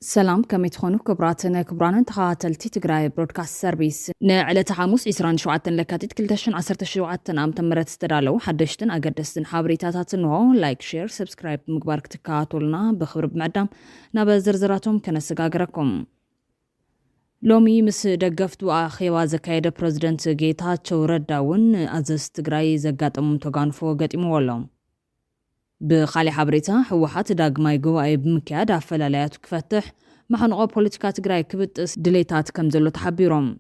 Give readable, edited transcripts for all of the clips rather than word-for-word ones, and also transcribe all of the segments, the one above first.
سلام كم تخونوا كبراتنا كبرانا تخاتلتي تقراي برودكاست سيرفيس نعلى تحاموس 27 لكاتيت كلتشن 17 عام تمرت استدالو حدشتن اقدستن حابريتاتاتن نو لايك شير سبسكرايب مقبارك تكاتولنا بخبر بمعدام نابا زرزراتهم كنسقاقركم لومي مس دقفتو اخيوا زكايد بريزيدنت ጌታቸው ረዳውን አዘዝ ትግራይ ዘጋጠሙ ተጋንፎ ገጢሞሎም بخالي حبريتا حوحات داقماي قوائي بمكياد عفلاليات كفتح محنقو بوليتيكا تقراي كبتس دليتات كمزلو تحبيروم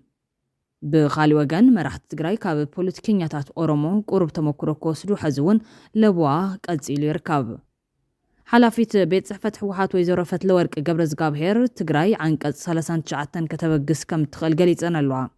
بخالي وغان مراحت تقراي كاب بوليتيكينياتات أورومو قرب تموكرو كوسدو حزون لبواه كازيلي ركاب حلافيت بيت صحفة حوحات ويزورفت لورك قبرز قابهير تقراي عنك 39 كتبقس كم تخل قليت أنا اللوع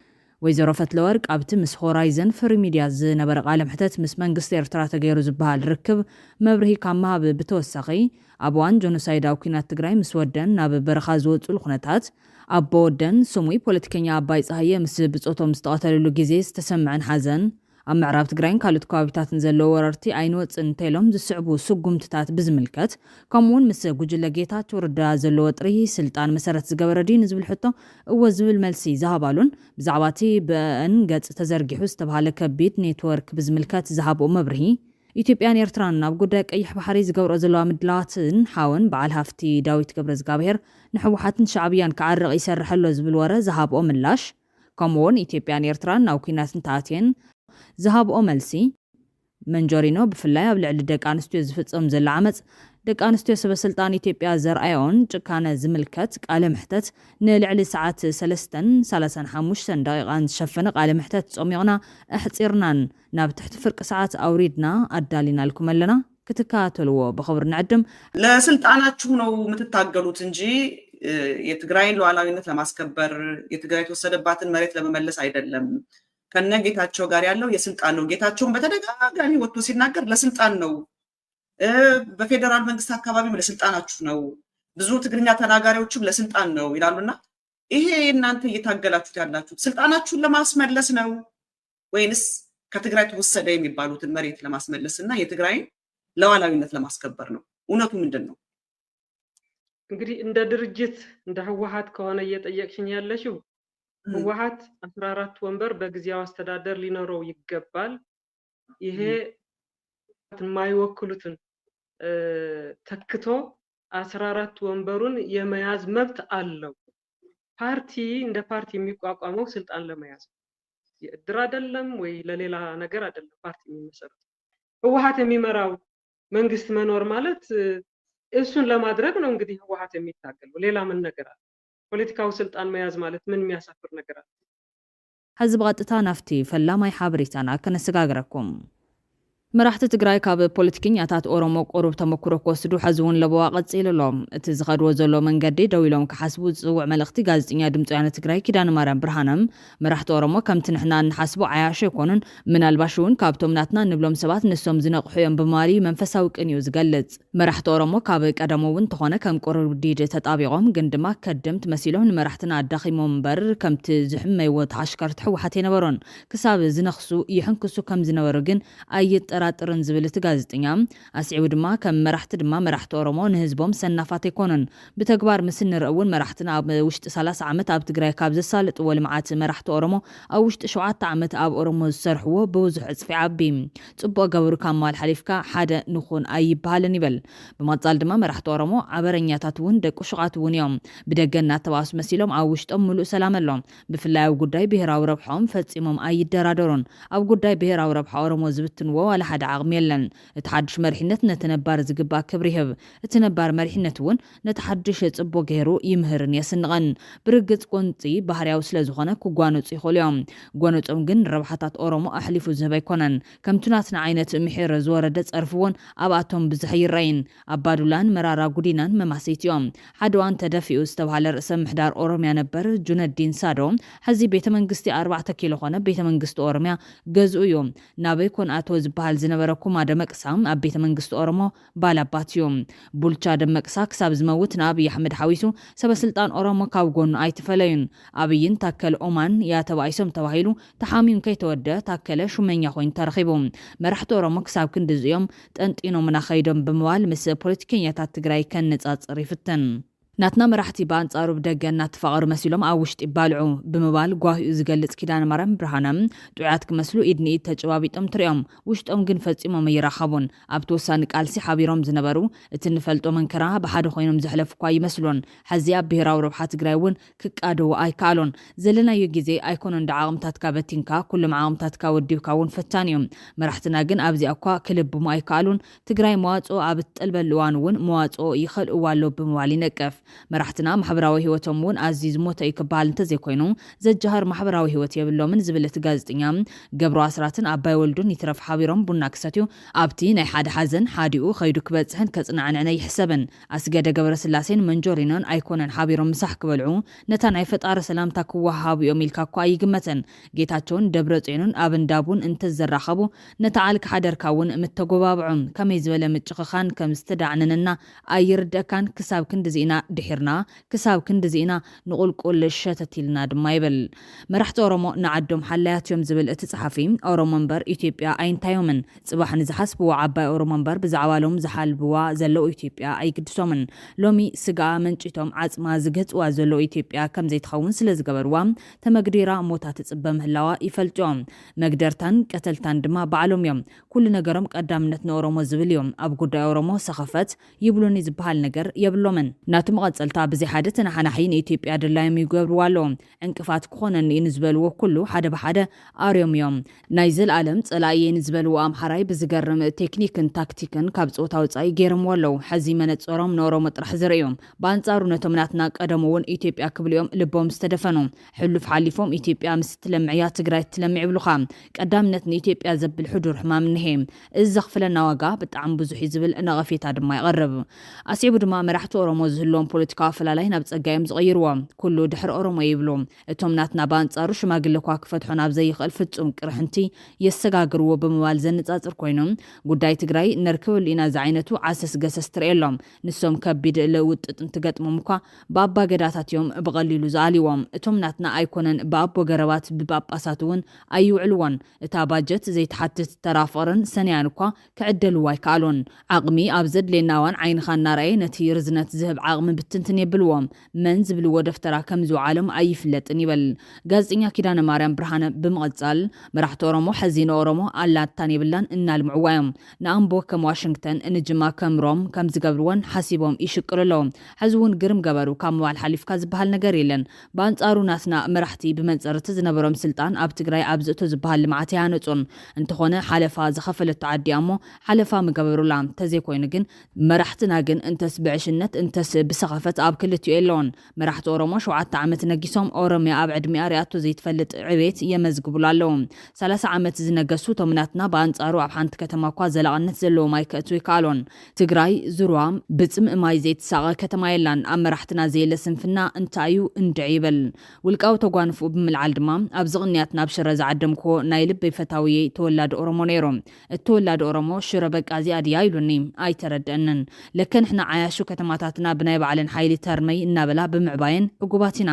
ويزورفت لورك أبت مس هورايزن فري ميديا زنبر عالم حتت مس منقص إرترا تغيرو زبها الركب مبرهي كامها بتوسقي أبوان جونوسايد أو كينات تقراي مس ودن ناب برخازوت الخناتات أبو ودن سموي بوليتيكينيا أبايس هي مس بتصوتو مستقاتل اللوجيزيس تسمعن حزن أما عرب تقراين كالت كوابيتات نزلو وررتي أينوت انتيلوم زسعبو سقوم تتات بزملكت كمون مس قجل لقيتات وردا زلو وطريه سلطان مسارت زقوردين زبل حتو وزبل ملسي زهبالون بزعباتي بأن قد تزرقحو استبهالك بيت نيتورك بزملكت زهابو مبرهي ኢትዮጵያን ኤርትራን ናብ ጉዳይ ቀይሕ ባሕሪ ዝገብሮ ዘለዋ ምድላዋትን ሓውን በዓል ሃፍቲ ዳዊት ገብረ ዝጋብሔር ንሕወሓትን ሻዕብያን ክዓርቕ ይሰርሐሎ ዝብል ወረ ዝሃብኦ ምላሽ ከምኡውን ኢትዮጵያን ኤርትራን ናብ ኩናትን ተኣትየን ዝሃብኦ መልሲ መንጆሪኖ ብፍላይ ኣብ ልዕሊ ደቂ ኣንስትዮ ዝፍጸም ዘሎ ዓመፅ ደቂ ኣንስትዮ ሰበስልጣን ኢትዮጵያ ዘርኣዮን ጭካነ ዝምልከት ቃለ ምሕተት ንልዕሊ ሰዓት 3:35 ደቂቃን ዝሸፈነ ቃለ ምሕተት ጾሚቕና ኣሕፂርናን ናብ ትሕቲ ፍርቂ ሰዓት ኣውሪድና ኣዳሊና ልኩም ኣለና ክትከታተልዎ በኽብር ንዕድም ለስልጣናችሁ ነው የምትታገሉት እንጂ የትግራይን ሉዓላዊነት ለማስከበር የትግራይ የተወሰደባትን መሬት ለመመለስ አይደለም ከነ ጌታቸው ጋር ያለው የስልጣን ነው ጌታቸውን በተደጋጋሚ ወጥቶ ሲናገር ለስልጣን ነው በፌደራል መንግስት አካባቢም ለስልጣናችሁ ነው ብዙ ትግርኛ ተናጋሪዎችም ለስልጣን ነው ይላሉና ይሄ እናንተ እየታገላችሁት ያላችሁት ስልጣናችሁን ለማስመለስ ነው ወይንስ ከትግራይ ተወሰደ የሚባሉትን መሬት ለማስመለስና የትግራይን ሉዓላዊነት ለማስከበር ነው እውነቱ ምንድነው እንግዲህ እንደ ድርጅት እንደ ህወሓት ከሆነ እየጠየቅሽኝ ያለሽው ህወሓት 14 ወንበር በጊዜያዊ አስተዳደር ሊኖረው ይገባል ይሄ የማይወክሉትን ተክቶ 14 ወንበሩን የመያዝ መብት አለው ፓርቲ እንደ ፓርቲ የሚቋቋመው ስልጣን ለመያዝ የድር አይደለም ወይ ለሌላ ነገር አይደለም ፓርቲ የሚመሰረት ህወሓት የሚመራው መንግስት መኖር ማለት እሱን ለማድረግ ነው እንግዲህ ህወሓት የሚታገለው ሌላ ምን ነገር አለ ፖለቲካው ስልጣን መያዝ ማለት ምን የሚያሳፍር ነገር አለ حزب قطታ ናፍቲ ፈላማይ ሓበሬታና ከነሰጋግረኩም መራሕቲ ትግራይ ካብ ፖለቲከኛታት ኦሮሞ ቆሩብ ተመክሮ ከወስዱ ሓዝውን ለበዋ ቀፂልሎም እቲ ዝኸድዎ ዘሎ መንገዲ ደው ኢሎም ክሓስቡ ዝፅውዕ መልእኽቲ ጋዜጠኛ ድምፂ ወያነ ትግራይ ኪዳነ ማርያም ብርሃነም መራሕቲ ኦሮሞ ከምቲ ንሕና ንሓስቦ ዓያሽ ይኮኑን ምናልባሽ እውን ካብቶም ናትና ንብሎም ሰባት ንሶም ዝነቕሑ እዮም ብምባል መንፈሳዊ ቅንዩ ዝገልጽ መራሕቲ ኦሮሞ ካብ ቀደም እውን ተኾነ ከም ቆሩብ ዲድ ተጣቢቖም ግን ድማ ከድምት መሲሎም ንመራሕትና ኣዳኺሞም እምበር ከምቲ ዝሕመይዎ ተሓሽከርቲ ሕወሓት የነበሮን ክሳብ ዝነኽሱ ይሕንክሱ ከም ዝነበሩ ግን ጠራጥርን ዝብልት ጋዜጠኛ ኣስዒቡ ድማ ከም መራሕቲ ድማ መራሕቲ ኦሮሞ ንህዝቦም ሰናፋት ይኮኑን ብተግባር ምስ ንርእውን መራሕትና ኣብ ውሽጢ 30 ዓመት ኣብ ትግራይ ካብ ዘሳልጥዎ ልምዓት መራሕቲ ኦሮሞ ኣብ ውሽጢ 7 ዓመት ኣብ ኦሮሞ ዝሰርሕዎ ብብዙሕ እፅፊ ዓቢ ጽቡቕ ገብሩ ካብ ማል ሓሊፍካ ሓደ ንኹን ኣይበሃልን ይበል ብመጻል ድማ መራሕቲ ኦሮሞ ዓበረኛታት እውን ደቂ ሹቓት እውን እዮም ብደገና ተባስ መሲሎም ኣብ ውሽጦም ሙሉእ ሰላም ኣሎም ብፍላይ ኣብ ጉዳይ ብሄራዊ ረብሖም ፈጺሞም ኣይደራደሩን ኣብ ጉዳይ ብሄራዊ ረብሖ ኦሮሞ ዝብትንዎ ሓደ ዓቕሚ የለን እቲ ሓድሽ መሪሕነት ነቲ ነባር ዝግባእ ክብሪ ይህብ እቲ ነባር መሪሕነት እውን ነቲ ሓድሽ ጽቡቕ ገይሩ ይምህርን የስንቐን ብርግጽ ቆንፂ ባህርያዊ ስለ ዝኾነ ክጓነፁ ይኽእሉ እዮም ጓነፆም ግን ረብሓታት ኦሮሞ ኣሕሊፉ ዝህብ ኣይኮነን ከምቲ ናትና ዓይነት ምሒር ዝወረደ ፀርፊ እውን ኣብኣቶም ብዙሕ ይረአይን ኣባዱላን መራራ ጉዲናን መማሰይቲ እዮም ሓደ እዋን ተደፊኡ ዝተባሃለ ርእሰ ምሕዳር ኦሮምያ ነበር ጁነዲን ሳዶ ሕዚ ቤተ መንግስቲ 4 ኪሎ ኾነ ቤተ መንግስቲ ኦሮምያ ገዝኡ እዩ ናበይ ኮንኣቶ ዝበሃል ዝነበረኩም ደመቅሳ ኣብ ቤተ መንግስቲ ኦሮሞ ባላባት እዮም ቡልቻ ደመቅሳ ክሳብ ዝመውት ንኣብይ ኣሕመድ ሓዊሱ ሰበስልጣን ኦሮሞ ካብ ጎኑ ኣይተፈለዩን ኣብይን ታከለ ኦማን ያ ተባይሶም ተባሂሉ ተሓሚም ከይተወደ ታከለ ሹመኛ ኮይኑ ተረኺቡ መራሕቲ ኦሮሞ ክሳብ ክንዲ እዚኦም ጠንጢኖም ናኸይዶም ብምባል ምስ ፖለቲከኛታት ትግራይ ከነጻጽር ይፍተን ناتنا مرحتي بانصارو بدغنا تفقر مسيلوم اوشت يبالعو بمبال غواهيو زغلص كيدان مرام برهانم طعات كمسلو ايدني تجوابيطم تريوم وشطوم ግን ፈጽሞም ይራኸቡን ኣብተወሳኒ ቃልሲ ሓቢሮም ዝነበሩ እቲ ንፈልጦ መንከራ በሓደ ኮይኖም ዝሕለፍኳ ይመስሉን ሓዚያ ብሄራዊ ረብሓ ትግራይ እውን ክቃደው ኣይካሎን ዘለናዮ ግዜ ኣይኮነን ዳዓቕምታትካ በቲንካ ኩሎም ዓቕምታትካ ወዲብካ እውን ፈታንዮም መራሕትና ግን ኣብዚ ኣኳ ክልብሙ ኣይካሉን ትግራይ መዋጾ ኣብ ተጠልበል እዋን እውን መዋጾ ይኽእልዎ ኣሎ ብምባል ይነቀፍ መራሕትና ማሕበራዊ ህይወቶም እውን ኣዝዩ ዝሞተ ይክባል እንተዘይኮይኑ ዘጃሃር ማሕበራዊ ህይወት የብሎምን ዝብለት ጋዜጠኛ ገብሩ ኣስራትን ኣባይ ወልዱን ይትረፍ ሓቢሮም ቡና ክሰትዩ ኣብቲ ናይ ሓደ ሓዘን ሓዲኡ ኸይዱ ክበጽሕን ከጽናዕንዕነ ይሕሰብን ኣስገደ ገብረ ስላሴን መንጆሪኖን ኣይኮነን ሓቢሮም ምሳሕ ክበልዑ ነታ ናይ ፈጣሪ ሰላምታ ክወሃቡ እዮም ኢልካ እኳ ይግመተን ጌታቸውን ደብረጽዮንን ኣብ እንዳቡን እንተዘራኸቡ ነታ ዓልካ ሓደርካ እውን ምተጎባብዑን ከመይ ዝበለ ምጭኽኻን ከም ዝተዳዕነንና ኣይርደካን ክሳብ ክንዲዚና ድሒርና ክሳብ ክንዲዚና ንቁልቁል ሸተቲልና ድማ ይብል መራሕቲ ኦሮሞ ንዓዶም ሓላያትዮም ዝብል እቲ ጸሓፊ ኦሮሞ እምበር ኢትዮጵያ ኣይንታዮምን ጽባሕ ንዝሓስብዎ ዓባይ ኦሮሞ እምበር ብዛዕባሎም ዝሓልብዋ ዘለው ኢትዮጵያ ኣይግድሶምን ሎሚ ስጋ መንጭቶም ዓጽማ ዝገጽዋ ዘለው ኢትዮጵያ ከም ዘይትኸውን ስለ ዝገበርዋ ተመግዲራ ሞታ ትጽበ ምህላዋ ይፈልጥዮም መግደርታን ቀተልታን ድማ ባዕሎም እዮም ኩሉ ነገሮም ቀዳምነት ንኦሮሞ ዝብል እዮም ኣብ ጉዳይ ኦሮሞ ሰኸፈት ይብሉኒ ዝበሃል ነገር የብሎምን ናቱ መቐጸልታ ብዘይ ሓደ ተናሓናሒ ንኢትዮጵያ ድላዮም ይገብርዋ ኣለዎም ዕንቅፋት ክኾነኒ ንዝበልዎ ኩሉ ሓደ ብሓደ ኣርዮም እዮም ናይ ዘለኣለም ጸላእየ ንዝበልዎ ኣምሓራይ ብዝገርም ቴክኒክን ታክቲክን ካብ ጾታ ወጻኢ ገይሮምዎ ኣለዉ ሕዚ መነጸሮም ንኦሮሞ ጥራሕ ዝርእዮም በኣንጻሩ ነቶም ናትና ቀደም እውን ኢትዮጵያ ክብልዮም ልቦም ዝተደፈኑ ሕሉፍ ሓሊፎም ኢትዮጵያ ምስ ትለምዕያ ትግራይ ትለምዕ ይብሉኻ ቀዳምነት ንኢትዮጵያ ዘብል ሕዱር ሕማም ንሄ እዚ ዘኽፍለና ዋጋ ብጣዕሚ ብዙሕ ዝብል ነቐፌታ ድማ ይቐርብ ኣስዒቡ ድማ መራሕቲ ኦሮሞ ዝህልዎም ፖለቲካዊ ኣፈላላይ ናብ ጸጋዮም ዝቐይርዎ ኩሉ ድሕሪ ኦሮሞ ይብሉ እቶም ናትና በኣንጻሩ ሽማግለ እኳ ክፈትሖ ናብ ዘይኽእል ፍጹም ቅርሕንቲ የሰጋግርዎ ብምባል ዘነጻጽር ኮይኖም ጉዳይ ትግራይ ነርክበሉ ኢና ዝዓይነቱ ዓሰስ ገሰስ ትርእየሎም ንሶም ከቢድ ለውጥጥ እንትገጥሞም እኳ ብኣባ ገዳታት እዮም ብቐሊሉ ዝኣልዎም እቶም ናትና ኣይኮነን ብኣቦ ገረባት ብጳጳሳት እውን ኣይውዕልዎን እታ ባጀት ዘይተሓትት ተራፍቕርን ሰንያን እኳ ክዕደልዋ ኣይከኣሎን ዓቕሚ ኣብ ዘድልየና እዋን ዓይንኻ እናርኣየ ነቲ ርዝነት ዝህብ ዓቕሚ ብትንትን የብልዎም መን ዝብልዎ ደፍተራ ከም ዝውዓሎም ኣይፍለጥን ይበል ጋዜጠኛ ኪዳነ ማርያም ብርሃነ ብምቕጻል መራሕቲ ኦሮሞ ሕዚነ ኦሮሞ ኣላታን የብላን እናልምዕዋ እዮም ንኣምቦ ከም ዋሽንግተን ንጅማ ከም ሮም ከም ዝገብርዎን ሓሲቦም ይሽቅሩ ኣለዎም ሕዚ እውን ግርም ገበሩ ካብ ምባል ሓሊፍካ ዝበሃል ነገር የለን በኣንጻሩ ናትና መራሕቲ ብመንጸርቲ ዝነበሮም ስልጣን ኣብ ትግራይ ኣብ ዝእቶ ዝበሃል ልምዓት ያነጹን እንተኾነ ሓለፋ ዝኸፈለቶ ዓዲ እሞ ሓለፋ ምገበሩላ ተዘይኮይኑ ግን መራሕትና ግን እንተስ ብዕሽነት እንተስ ብሰኸፈት ኣብ ክልትዮ የለውን መራሕቲ ኦሮሞ 7 ዓመት ነጊሶም ኦሮሚያ ኣብ ዕድሚኣ ሪኣቶ ዘይትፈልጥ ዕቤት የመዝግቡሉ ኣለዉ 30 ዓመት ዝነገሱ ቶምናትና በኣንጻሩ ኣብ ሓንቲ ከተማ እኳ ዘላቕነት ዘለዎ ማይ ከእትው ይከኣሎን ትግራይ ዙርዋ ብጽምኢ ማይ ዘይትሳቐ ከተማ የላን ኣብ መራሕትና ዘየለ ስንፍና እንታዩ እንድዕ ይብል ውልቃዊ ተጓንፉ ብምልዓል ድማ ኣብ ዝቕንያት ናብ ሽረ ዝዓደምክዎ ናይ ልበይ ፈታውየ ተወላዲ ኦሮሞ ነይሮም እተወላዲ ኦሮሞ ሽረ በቃ እዚኣ ድያ ኢሉኒ ኣይተረድአንን ለከ ንሕና ዓያሹ ከተማታትና ብናይ ባዕለን ሓይሊ ተርመይ እናበላ ብምዕባየን ዕጉባት ኢና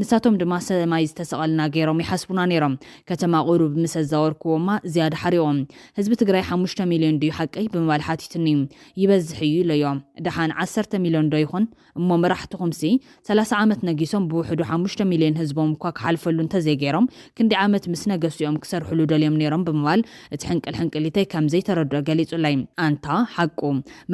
ንሳቶም ድማ ሰማይ ዝተሰቐልና ገይሮም ይሓስቡና ነይሮም ከተማ ቁሩብ ምስ ዘወርክዎማ ዝያዳ ሓሪቖም ህዝቢ ትግራይ 5 ሚልዮን ድዩ ሓቀይ ብምባል ሓቲትኒ ይበዝሕ እዩ ኢለዮም ድሓን 10 ሚልዮን ዶ ይኹን እሞ መራሕትኹምሲ 30 ዓመት ነጊሶም ብውሕዱ 5 ሚልዮን ህዝቦም እኳ ክሓልፈሉ እንተዘይገይሮም ክንዲ ዓመት ምስ ነገሱኦም ክሰርሕሉ ደልዮም ነይሮም ብምባል እቲ ሕንቅልሕንቅሊተይ ከም ዘይተረድኦ ገሊጹላይ ኣንታ ሓቁ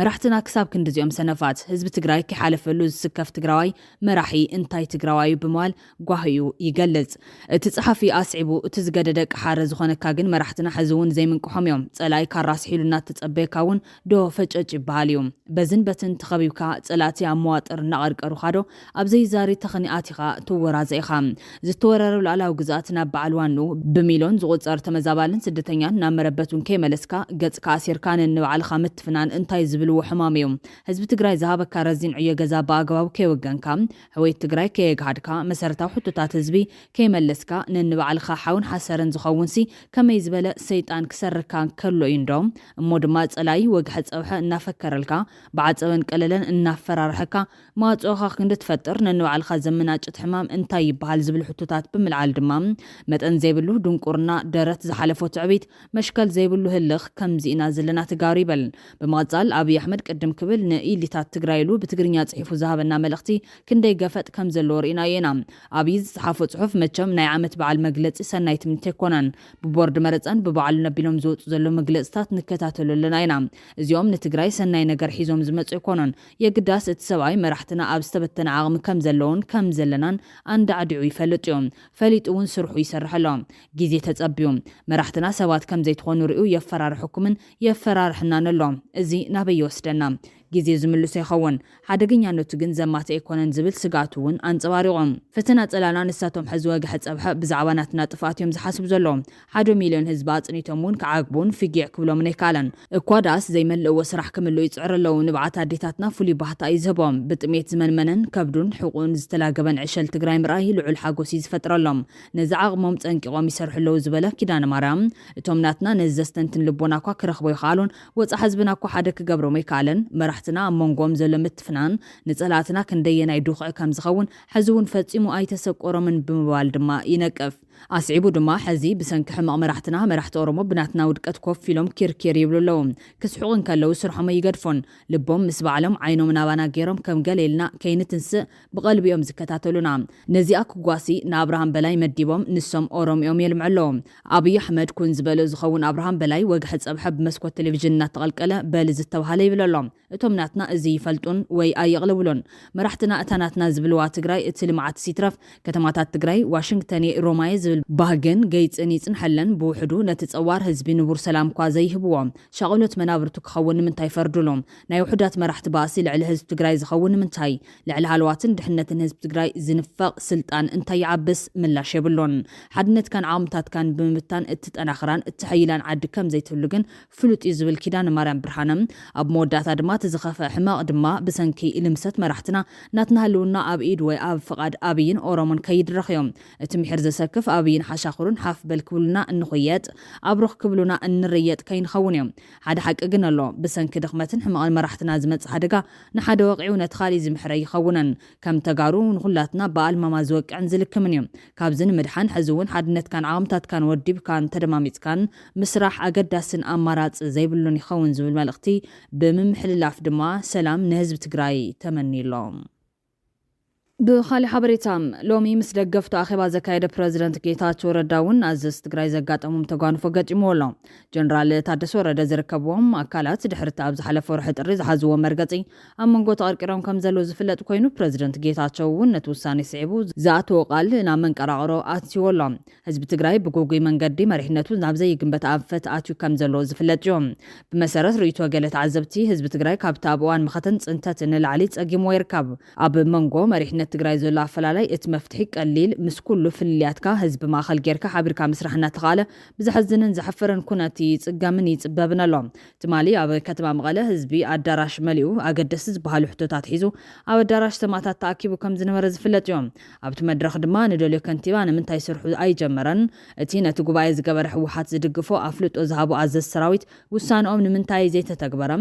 መራሕትና ክሳብ ክንዲዚኦም ሰነፋት ህዝቢ ትግራይ ክሓልፈሉ ዝስከፍ ትግራዋይ መራሒ እንታይ ትግራዋዩ ብምባል ጓህዩ ይገልጽ እቲ ጸሓፊ ኣስዒቡ እቲ ዝገደደ ቀሓረ ዝኾነካ ግን መራሕትና ሕዚ እውን ዘይምንቅሖም እዮም ጸላይ ካራስ ሒሉና ተጸበየካ እውን ዶ ፈጨጭ ይበሃል እዩ በዝን በትን ተኸቢብካ ጸላቲ ኣብ መዋጥር እናቐርቀሩኻ ዶ ኣብ ዘይዛሪ ተኽኒኣቲኻ ትወራዘ ኢኻ ዝተወረረ ላዕላዊ ግዛት ናብ በዓል ዋኑ ብሚልዮን ዝቑጸር ተመዛባልን ስደተኛን ናብ መረበቱን ከይመለስካ ገጽካ ኣሲርካ ንባዕልኻ ምትፍናን እንታይ ዝብልዎ ሕማም እዩ ህዝቢ ትግራይ ዝሃበካ ረዚን ዕዮ ገዛ ብኣግባቡ ከይወገንካ ህወይት ትግራይ ከየግሃድካ መሰረታዊ ሕቶታት ህዝቢ ከይመለስካ ንባዕልኻ ሓውን ሓሰርን ዝኸውንሲ ከመይ ዝበለ ሰይጣን ክሰርካ ከሎ እዩ እንዶም እሞ ድማ ጸላይ ወግሐ ፀውሐ እናፈከረልካ بعصبن قللن እናፈራርሐካ ማጾኻ ክንድትፈጥር ነንባዕልኻ ዘመናጭት ሕማም እንታይ ይበሃል ዝብል ሕቶታት ብምልዓል ድማ መጠን ዘይብሉ ድንቁርና ደረት ዝሓለፎ ትዕቢት መሽከል ዘይብሉ ህልኽ ከምዚና ዘለና ተጋሩ ይበል በማጻል አብይ አሕመድ ቀደም ክብል ንኢሊታት ትግራይሉ በትግርኛ ጽሒፉ زهبنا ملختي كندي قفت كم زلور إناينا أبيز صحافة صحف متشم ناي عمت بعل مجلس سنايت من تكونن ببورد مرتان ببعل نبيلهم زوت زلو مجلسات نكتاتلو لناينا زيوم نتجراي سناي نجر حيزوم زمت يكونن يقداس السواي مرحتنا أبستبتنا عغم كم زلون كم زلنان عند عدو يفلتيهم فليتون سرحو يسرح لهم جيزي تتقبيهم مرحتنا سوات كم زي تخونوا رئو يفرار حكومن يفرار حنان اللهم ازي نابي يوسدنا جيزي زملو سيخون حدقين يانو تقن زمات ايكونن زبل سقاتون انتواريغم فتنا تلانا نساتهم حزواج حد أبحا بزعواناتنا طفاتهم زحاسب زلوم 1 مليون هزبات نيتمون كعاقبون في جيع كبلو من يكالن اكواداس زي من لو سرح كملو يتعر اللو نبعات هديتاتنا فولي بحطا يزهبهم بتميت زمن منن كبدون حقون زتلاقبن عشال تقراي مرأي لعو الحاقوسي زفتر اللهم نزعاق مومت انكيقوم يسرح اللو زبلا كدان مرام تومناتنا نزستنتن لبوناكوا كرخبو يخالون وصحزبناكوا حدك قبرو ميكالن مرحتنا امونغوم زلمت فنان نزلاتنا كندينا يدوخ كم زخون حزون فتيمو اي تسقورو من بموال دما ينقف أصعبوا دما حزي بسنك حما مرحتنا مرحت أورمو بناتنا ودقت كوف فيلم كير يبلو لهم كسحوغن كاللو سرحو ما يقدفون لبهم مسبعلهم عينو منابانا جيرم كم قليلنا كينتنس بقلب يوم زكتاتلونا نزي أكو قواسي نابراهام بلاي مديبهم نسهم أورم يوم يلمعلوهم أبي أحمد كون زبالو زخون أبراهام بلاي وقحت أبحب مسكو التلفزيون نتغلقلا بالز التوهالي يبلو لهم اتومناتنا ازي فلتون وي اي يغلبلون مرحتنا اتاناتنا زبلوا تግራይ اتلمعات سيترف كتماتات تግራይ واشنطن رومايز باهجن جيتس انيصن حلن بوحدو نتتصوار حزبي نبور سلام كوا زيهبوم شغلت منابرتو كخون من تاي فردلوم ناي وحدات مرحت باسي لعل حزب تግራይ زخون من تاي لعل حلواتن دحنتن حزب تግራይ زنفق سلطان انتي يعبس ملاش يبلون حدنت كان عامتات كان بمتان اتتناخران اتحيلان عد كم زيتلغن فلوت يزبل كيدان مريم برهانم اب موداتا دما تزخفه حماق دما بسنكي لمست مرحتنا ناتنهلونا اب ايد وي اب فقاد ابين اورمون كيدرخيوم اتمحر زسكف ابين حشاخرون حاف بالكبلنا انخيات ابروخ كبلنا انريت كاين خونيوم حدا حق جنلو بسنك دخمتن حماق مرحتنا زمت حدقا نحد واقعو نتخالي زمحري خونن كم تقارون خلاتنا بالما زوق انزلك منيوم كابزن مدحان حزون حدنت كان عامتات كان وديب كان تدماميت كان مسرح اقداسن امارات زيبلون يخون زبل ملختي بممحل دما سلام نهزب تግራይ تمني لهم بخالي حبريتام لومي مسدقفتو اخيبا زكايد بريزيدنت ጌታቸው ረዳውን አዘዝ ትግራይ ዘጋጠሙም ተጓንፎ ገጭሞሎ ጀነራል ታደሰ ወረደ ዝርከብዎም አካላት ድሕርቲ ኣብ ዝሓለፈ ወርሒ ጥሪ ዝሓዝዎ መርገጺ ኣብ መንጎ ተቐርቂሮም ከም ዘሎ ዝፍለጥ ኮይኑ ፕሬዝደንት ጌታቸው ነቲ ውሳኔ ስዒቡ ዝኣተወ ቃል ናብ መንቀራቅሮ ኣትይዎሎ ህዝቢ ትግራይ ብጉጉይ መንገዲ መሪሕነቱ ናብ ዘይግንበት ኣንፈት ኣትዩ ከም ዘሎ ዝፍለጥ እዩ ብመሰረት ርእይቶ ገለ ተዓዘብቲ ህዝቢ ትግራይ ካብቲ ኣብ እዋን መኸተን ፅንተት ንላዕሊ ፀጊሞ ይርከብ ኣብ መንጎ መሪሕነት ትግራይ ዘሎ ኣፈላላይ እቲ መፍትሒ ቀሊል ምስ ኩሉ ፍልያትካ ህዝቢ ማእኸል ጌርካ ሓቢርካ ምስራሕና ተኻለ ብዝሕዝንን ዝሕፍርን ኩነቲ ይጽገምን ይጽበብን ኣሎ ትማሊ ኣብ ከተማ መቐለ ህዝቢ ኣዳራሽ መሊኡ ኣገደስቲ ዝበሃሉ ሕቶታት ሒዙ ኣብ ኣዳራሽ ሰማዕታት ተኣኪቡ ከም ዝነበረ ዝፍለጥ እዩ ኣብቲ መድረኽ ድማ ንደልዮ ከንቲባ ንምንታይ ስርሑ ኣይጀመረን እቲ ነቲ ጉባኤ ዝገበረ ህወሓት ዝድግፎ ኣፍልጦ ዝሃቡ ኣዘዝ ሰራዊት ውሳነኦም ንምንታይ ዘይተተግበረ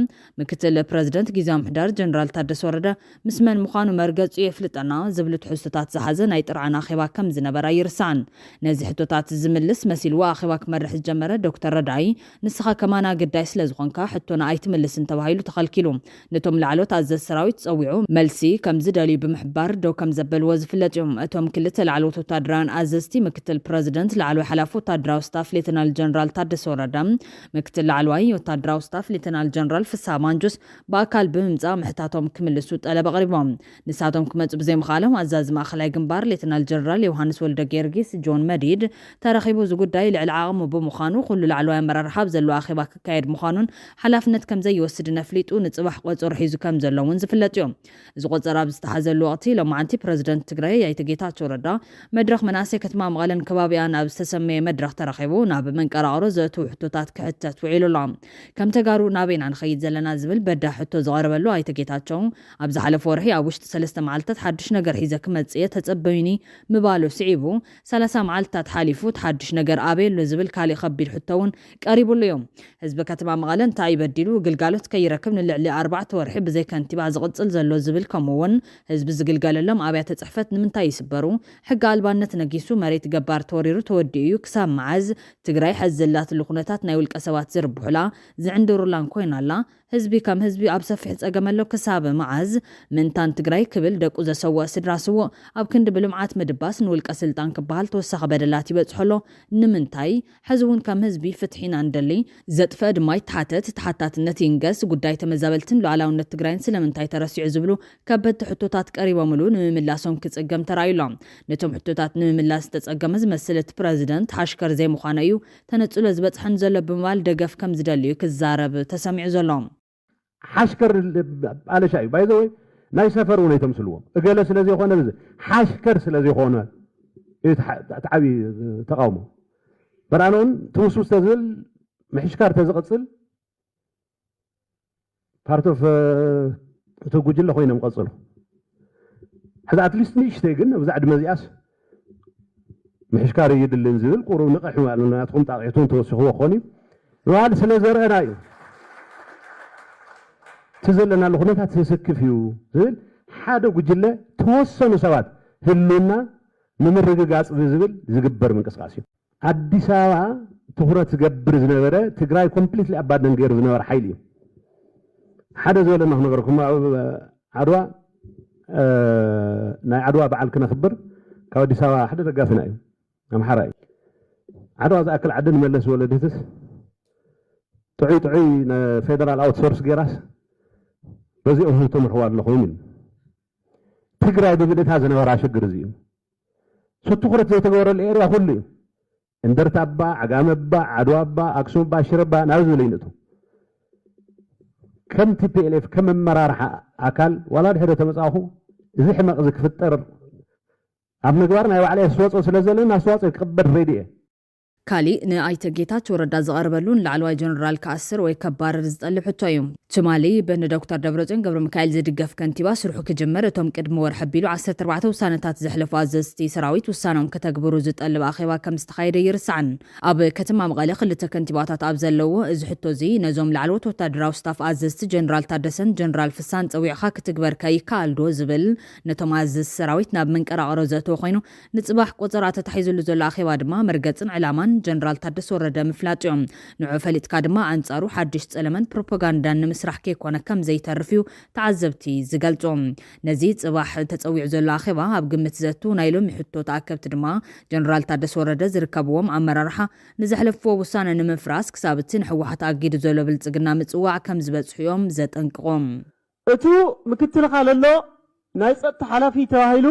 ምክትል ፕሬዝደንት ጊዜያዊ ምሕዳር ጀነራል ታደሰ ወረደ ምስ መን ምዃኑ መርገጹ የፍልጠና زبلت حستات زحزن اي طرعنا اخيبا كم زنبر يرسان نزي حتوتات زملس مسيلوا اخيبا كمرح الجمره دكتور ردعي نسخه كمان قداي سلازخونكا حتونا اي تملس انت وهايلو تخلكيلو نتوم لعلو تعز السراويت تصويعو ملسي كم زدالي بمحبار دو كم زبل وزفلتهم اتوم كلت لعلو تادران ازستي مكتل بريزيدنت لعلو حلافو تادراو ستاف ليتنال جنرال تادس وردم مكتل لعلواي وتادراو ستاف ليتنال جنرال في السامانجوس باكال بمزا محتاتهم كملسو طلب قريبهم نساتهم كمص بزي مخالهم عزاز ماخلاي جنبار ليتنال جنرال يوهانس ولد جيرجيس جون مديد ترخيبو زغداي لعلعاقم بمخانو كل العلواي مررحاب زلو اخيبا كايد مخانون حلافنت كم زي يوسد نفليطو نصبح قصور حيزو كم زلون زفلط يوم زغصرا بزتحزل وقتي لما انتي بريزيدنت تግራይ يايتጌታቸው ረዳ መድረኽ መናሴ ከተማ መቐለን ከባቢያን ኣብ ዝተሰመየ መድረኽ ተረኺቡ ናብ መንቀራቅሮ ዘቱ ሕቶታት ክሕተት ውዒሉሎም ከም ተጋሩ ናቤና ንኸይድ ዘለና ዝብል በዳ ሕቶ ዝቐርበሉ ኣይተጌታቸው ኣብ ዝሓለፈ ወርሒ ኣብ ውሽጢ 3 መዓልታት ሓድሽ ነገር ሒዘ ክመጽእ ተጸበዩኒ ምባሉ ስዒቡ 30 መዓልታት ሓሊፉ ሓድሽ ነገር ኣቤል ዝብል ካሊ ከቢድ ሕቶውን ቀሪቡሉ እዮም ህዝቢ ከተማ መቐለን እንታይ በዲሉ ግልጋሎት ከይረክብ ንልዕሊ 4 ወርሒ ብዘይ ከንቲባ ዝቕጽል ዘሎ ዝብል ከምውን ህዝቢ ዝግልገለሎም ኣብያተ ጽሕፈት ንምንታይ ይስበሩ ሕጋ ኣልባነት ነጊሱ መሬት ገባር ተወሪሩ ተወዲኡ ክሳብ መዓዝ ትግራይ ሕዝላት ልኹነታት ናይ ውልቀ ሰባት ዝርብሑላ ዝዕንድሩላን ኮይናላ ህዝቢ ከም ህዝቢ ኣብ ሰፊሕ ጸገመሎ ክሳብ መዓዝ ምንታን ትግራይ ክብል ደቁ ዘሰወ ስድራስዎ ኣብ ክንዲ ብልምዓት ምድባስ ንውልቀ ስልጣን ክበሃል ተወሳኺ በደላት ይበጽሕሎ ንምንታይ ሕዝቡን ከም ህዝቢ ፍትሒና እንደሊ ዘጥፈ ድማ ይተሓተት ተሓታትነት ይንገስ ጉዳይ ተመዛበልትን ሉዓላውነት ትግራይን ስለምንታይ ተረሲዑ ዝብሉ ከበድቲ ሕቶታት ቀሪቦምሉ ንምምላሶም ክጽገም ተራይሎም ነቶም ሕቶታት ንምምላስ ተጸገመ ዝመስል እቲ ፕረዚደንት ሓሽከር ዘይምዃነ እዩ ተነጽሎ ዝበጽሐን ዘሎ ብምባል ደገፍ ከም ዝደልዩ ክዛረብ ተሰሚዑ ዘሎ ሓሽከር ኣለሻ እዩ ባይ ዘ ወይ ናይ ሰፈር እውን የተምስልዎ እገለ ስለዘይኾነ ሓሽከር ስለዘይኾነ ተዓቢ ተቃውሞ በራኖን ትውስውስ ተዝብል ምሕሽካር ተዝቕጽል ፓርት ኦፍ ተጉጅለ ኮይኖም ቀጽሉ ሕዚ ኣትሊስት ንእሽተይ ግን ኣብዛ ዕድመ እዚኣስ ምሕሽካር ይድልን ዝብል ቁሩብ ንቕሕ ናትኩም ጣቂዕቱን ተወሲኽዎ ክኾን እዩ ንባህል ስለ ዘርአና እዩ እቲ ዘለናሉ ኩነታት ዝስክፍ እዩ ዝብል ሓደ ጉጅለ ተወሰኑ ሰባት ህሉና ንምርግጋጽ ብዝብል ዝግበር ምንቅስቃስ እዩ አዲስ አበባ ትኩረት ዝገብር ዝነበረ ትግራይ ኮምፕሊትሊ አባደን ገይሩ ዝነበረ ሓይሊ እዩ ሓደ ዘለና ነገርኩም ዓድዋ ናይ ዓድዋ በዓል ክነኽብር ካብ አዲስ አበባ ሓደ ደጋፊና እዩ ኣምሓራ እዩ ዓድዋ ዝኣክል ዓዲ ንመለስ ወለደትስ ጥዑይ ፌደራል አውትሶርስ ገይራስ በዚኦም ተምርሕዋ ኣለኹም ኢሉ ትግራይ ብብድእታ ዝነበራ ሽግር እዚ እዩ ትኩረት ዘይተገበረሉ ኤርያ ኩሉ እዩ እንደርታ አባ ዓጋመ አባ ዓድዋ አባ አክሱም አባ ሽረ አባ ናብ ዝለይነቱ ከም ቲፒኤልኤፍ ከም መራርሓ አካል ዋላ ድሕረ ተመጻኹ እዚ ሕማቕ ዝክፍጠር ኣብ ምግባር ናይ ባዕለ ኣስተዋፅኦ ስለዘለና ኣስተዋፅኦ ክቅበል ሬዲ እየ ካሊእ ንኣይተ ጌታቸው ረዳ ዝቐርበሉን ላዕለዋይ ጀነራል ከኣስር ወይ ከባረር ዝጠልብ ሕቶ እዩ ትማሊ በኒ ዶክተር ደብረጽዮን ገብረ ሚካኤል ዝድገፍ ከንቲባ ስርሑ ክጅመር እቶም ቅድሚ ወርሒ ኣቢሉ 14 ውሳነታት ዘሕለፉ ኣዘዝቲ ሰራዊት ውሳኖም ከተግብሩ ዝጠልብ ኣኼባ ከም ዝተኻየደ ይርስዓን ኣብ ከተማ መቐለ ክልተ ከንቲባታት ኣብ ዘለዎ እዚ ሕቶ እዚ ነዞም ላዕለዎት ወታደራዊ ስታፍ ኣዘዝቲ ጀነራል ታደሰን ጀነራል ፍሳን ፀዊዕኻ ክትግበርካ ይከኣል ዶ ዝብል ነቶም ኣዘዝቲ ሰራዊት ናብ መንቀራቐሮ ዘእተወ ኮይኑ ንፅባሕ ቆፀራ ተታሒዙሉ ዘሎ ኣኼባ ድማ መርገፅን ዕላማን ጀነራል ታደሰ ወረደ ምፍላጥዮም ንዑ ፈሊጥካ ድማ አንጻሩ ሓድሽ ጸለመን ፕሮፓጋንዳን ንምስራሕ ከይኮነ ከም ዘይተርፍ እዩ ተዓዘብቲ ዝገልጾም ነዚ ጽባሕ ተጸዊዕ ዘሎ ኣኼባ ኣብ ግምት ዘቱ ናይ ሎሚ ሕቶ ተኣከብቲ ድማ ጀነራል ታደሰ ወረደ ዝርከብዎም ኣመራርሓ ንዘሕለፍዎ ውሳነ ንምፍራስ ክሳብ እቲ ንሕወሓት ኣጊዱ ዘሎ ብልጽግና ምጽዋዕ ከም ዝበጽሕዮም ዘጠንቅቖም እቱ ምክትል ካለሎ ናይ ጸጥታ ሓላፊ ተባሂሉ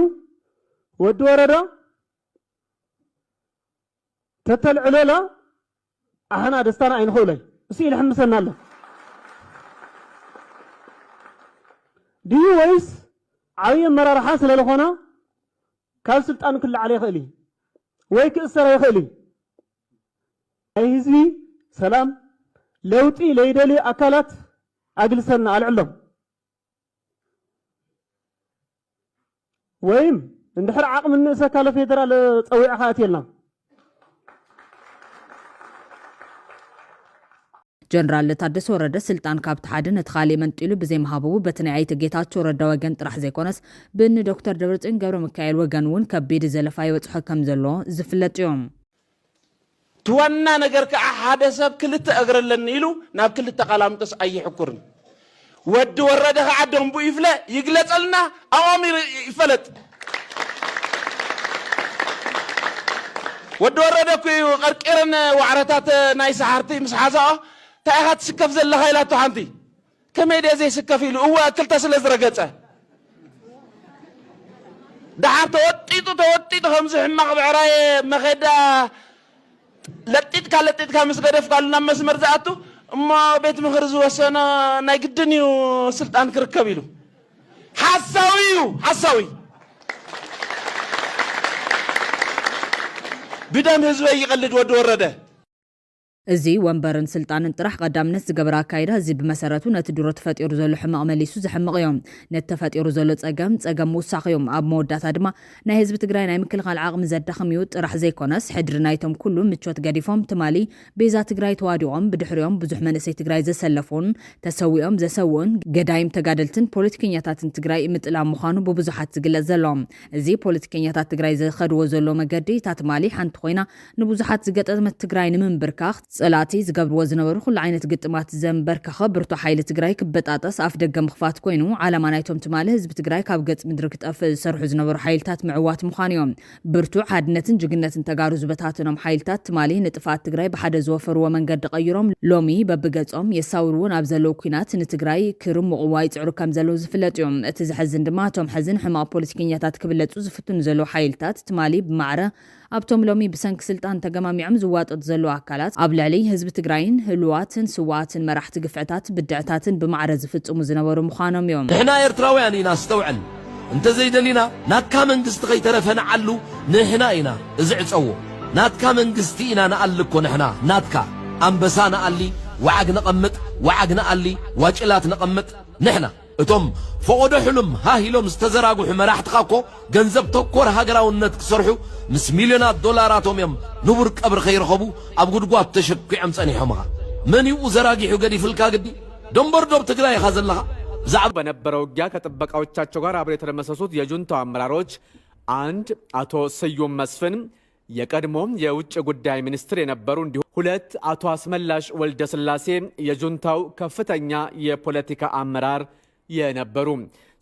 ወዲ ወረደ ተተልዕለላ አህና ደስታና አይንኸውለይ እሲ ይልሕምሰና ኣሎ ድዩ ወይስ ዓብይ መራርሓ ስለለኾነ ካብ ስልጣኑ ክልዓለ ይኽእል ወይ ክእሰር ይኽእል ናይ ህዝቢ ሰላም ለውጢ ለይደልዩ ኣካላት ኣግልሰና ኣልዕሎም ወይም እንድሕር ዓቕሚ ንእሰ ካለ ፌደራል ፀዊዕኻ ኣትየልና ጀነራል ታደሰ ወረደ ስልጣን ካብ ተሓደ ነቲ ካሊእ መንጢሉ ብዘይመሃበቡ በቲ ናይ ኣይተ ጌታቸው ረዳ ወገን ጥራሕ ዘይኮነስ ብኒ ዶክተር ደብረጽዮን ገብረ ሚካኤል ወገን እውን ከቢድ ዘለፋ ይበጽሖ ከም ዘሎ ዝፍለጥ እዮም ትዋና ነገር ከዓ ሓደ ሰብ ክልተ እግረለን ኢሉ ናብ ክልተ ቃላምጦስ ኣይሕኩርን ወዲ ወረደ ከዓ ደንቡ ይፍለ ይግለጸልና ኣዋሚር ይፈለጥ ወዲ ወረደ ኩዩ ቀርቂረን ዋዕረታት ናይ ሰሓርቲ ምስ ሓዛኦ ታይኻት ስከፍ ዘለኻ ኢላቶ ሓንቲ ከመይ ድየ ዘይስከፍ ኢሉ እዋ ክልተ ስለ ዝረገፀ ድሓር ተወጢጡ ከምዚ ሕማቕ ብዕራይ መኼዳ ለጢጥካ ምስ ገደፍካሉ ናብ መስመር ዝኣቱ እሞ ቤት ምክሪ ዝወሰኖ ናይ ግድን እዩ ስልጣን ክርከብ ኢሉ ሓሳዊ እዩ ሓሳዊ بدم هزوي يقلد ود ورده እዚ ወንበርን ስልጣንን ጥራሕ ቀዳምነት ዝገበረ አካይዳ እዚ በመሰረቱ ነቲ ድሮ ተፈጢሩ ዘሎ ሕማቕ መሊሱ ዝሕምቕ እዮም ነቲ ተፈጢሩ ዘሎ ጸገም ውሳኽ እዮም ኣብ መወዳታ ድማ ናይ ህዝቢ ትግራይ ናይ ምክልኻል ዓቕሚ ዘዳኽም እዩ ጥራሕ ዘይኮነስ ሕድሪ ናይቶም ኩሉ ምቾት ገዲፎም ትማሊ ቤዛ ትግራይ ተዋዲቖም ብድሕሪኦም ብዙሕ መንእሰይ ትግራይ ዘሰለፉን ተሰዊኦም ዘሰውን ገዳይም ተጋደልትን ፖለቲከኛታትን ትግራይ ምጥላም ምዃኑ ብብዙሓት ዝግለጽ ዘሎም እዚ ፖለቲከኛታት ትግራይ ዘኸድዎ ዘሎ መገዲ ታትማሊ ሓንቲ ኮይና ንብዙሓት ዝገጠመት ትግራይ ንምንብርካኽ ጸላቲ ዝገብርዎ ዝነበሩ ኩሉ ዓይነት ግጥማት ዘንበር ከኸብርቶ ሓይሊ ትግራይ ክበጣጠስ ኣፍ ደገ ምኽፋት ኮይኑ ዓላማ ናይቶም ትማሊ ህዝቢ ትግራይ ካብ ገጽ ምድሪ ክጠፍእ ዝሰርሑ ዝነበሩ ሓይልታት ምዕዋት ምዃኑ እዮም ብርቱዕ ሓድነትን ጅግነትን ተጋሩ ዝበታትኖም ሓይልታት ትማሊ ንጥፋት ትግራይ ብሓደ ዝወፈርዎ መንገዲ ቀይሮም ሎሚ በብገጾም የሳውርውን ኣብ ዘለዉ ኩናት ንትግራይ ክርምቑዋ ይጽዕሩ ከም ዘለዉ ዝፍለጥ እዮም እቲ ዝሕዝን ድማ እቶም ሕዝን ሕማቕ ፖለቲከኛታት ክብለጹ ዝፍትኑ ዘለዉ ሓይልታት ትማሊ ብማዕረ ኣብቶም ሎሚ ብሰንኪ ስልጣን ተገማሚዖም ዝዋጠጡ ዘለዉ ኣካላት ኣብ ልዕሊ ህዝቢ ትግራይን ህልዋትን ስዋዕትን መራሕቲ ግፍዕታት ብድዕታትን ብማዕረ ዝፍጽሙ ዝነበሩ ምዃኖም እዮም ንሕና ኤርትራውያን ኢና ስተውዕል እንተዘይደሊና ናትካ መንግስቲ ከይተረፈንዓሉ ንሕና ኢና እዝዕፀዎ ናትካ መንግስቲ ኢና ንኣልኮ ንሕና ናትካ ኣንበሳ ንኣሊ ወዓግ ነቐምጥ ወዓግ ንኣሊ ዋጭላት ነቐምጥ ንሕና እቶም ፈቆዶ ሕሉም ሃሂሎም ዝተዘራግሑ መራሕትኻኮ ገንዘብ ተኮር ሃገራውነት ክሰርሑ ምስ ሚልዮናት ዶላራቶም እዮም ንቡር ቀብሪ ከይረኸቡ ኣብ ጉድጓድ ተሸኪዖም ጸኒሖምኻ መን ይኡ ዘራጊሑ ገዲፍልካ ግዲ ደንበርዶብ ትግራይ ኢኻ ዘለኻ ዛዕባ በነበረው ውጊያ ከጥበቃዎቻቸው ጋር አብረው የተደመሰሱት የጁንታው አመራሮች አንድ አቶ ስዩም መስፍን የቀድሞም የውጭ ጉዳይ ሚኒስትር የነበሩ እንዲሁም ሁለት አቶ አስመላሽ ወልደ ስላሴ የጁንታው ከፍተኛ የፖለቲካ አመራር የነበሩ